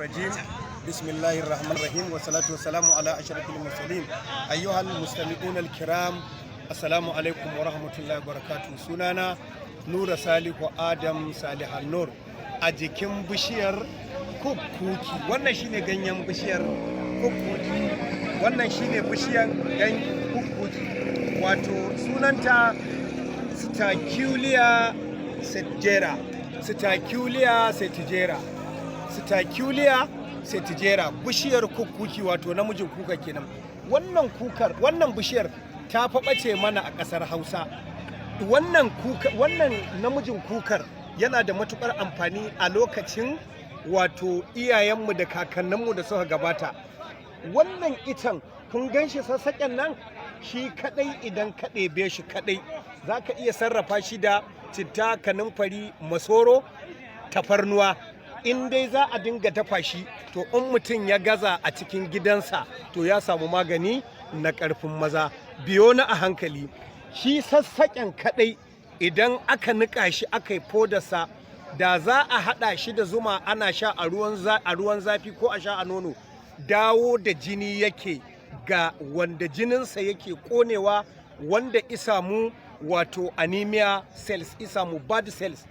الرجيم بسم الله الرحمن الرحيم والصلاة والسلام على أشرف المرسلين أيها المستمعون الكرام السلام عليكم ورحمة الله وبركاته. sunana Nura Salihu Adam Salihan Nur a jikin bishiyar kukkuki. Wannan shine ganyen bishiyar kukkuki. Wannan shine bishiyar ganyen kukkuki. Wato sunanta Stachiulia settigera. Stachiulia settigera. Stachiulia settigera, bishiyar kukkuki, wato namijin kuka kenan. Wannan bishiyar ta faɓace mana a ƙasar Hausa. Wannan namijin kukar yana da matukar amfani a lokacin wato iyayenmu da kakanninmu da suka gabata. Wannan itan kun gan shi sassaƙen nan, shi kadai idan ka ɗebe shi kadai za ka iya sarrafa shi da citta, kanumfari, masoro, tafarnuwa. In dai za a dinga dafa shi, to in mutum ya gaza a cikin gidansa to ya samu magani na ƙarfin maza. Biyo na a hankali. Shi sassaƙen kaɗai idan aka niƙa shi aka yi fodarsa, da za a haɗa shi da zuma ana sha a ruwan zafi ko a sha a nono, dawo da jini yake ga wanda jininsa yake ƙonewa, wanda isamu wato anemia cells, isamu bad cells,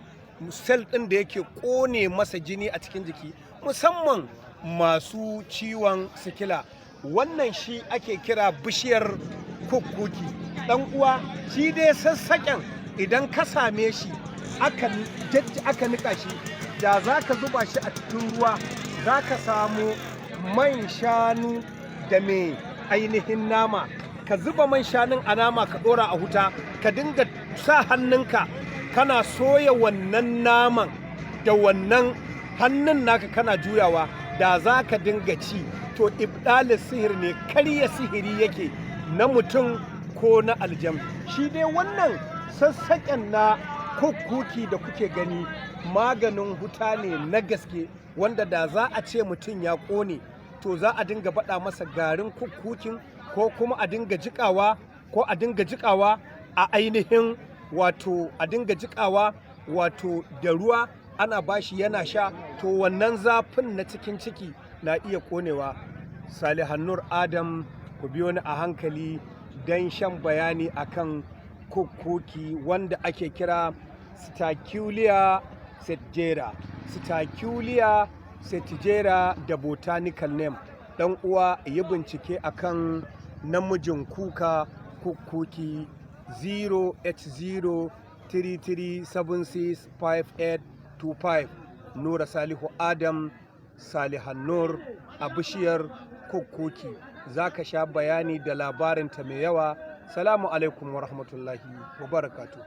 cell ɗin da yake ƙone masa jini a cikin jiki, musamman masu ciwon sikila. Wannan shi ake kira bishiyar kukkuki. Dan uwa, shi dai sassaƙen idan ka same shi aka nika shi, da za ka zuba shi a cikin ruwa, za ka samu man shanu da mai ainihin nama. Ka zuba man shanun a nama ka ɗora a wuta, ka dinga sa hannunka kana soya wannan naman da wannan hannun naka kana juyawa, da za ka dinga ci. To ibdalin sihir ne, karya sihiri yake na mutum ko na aljam. Shi dai wannan sassaƙen na kukkuki da kuke gani maganin huta ne na gaske, wanda da za a ce mutum ya ƙone, to za a dinga baɗa masa garin kukkukin, ko kuma a dinga jiƙawa a ainihin wato a dinga jiƙawa wato da ruwa ana bashi yana sha, to wannan zafin na cikin ciki na iya ƙonewa. Salihan Nur Adam, ku biyo ni a hankali don shan bayani akan kukkuki wanda ake kira Stachiulia settigera. Stachiulia settigera da botanical name. Dan uwa yi bincike akan namijin kuka kukkuki. 08033765825. Nura Salihu Adam Salihan Nur a bishiyar kukkuki. Za ka sha bayani da labarinta mai yawa. Salamu alaikum wa rahmatullahi wa barakatuh.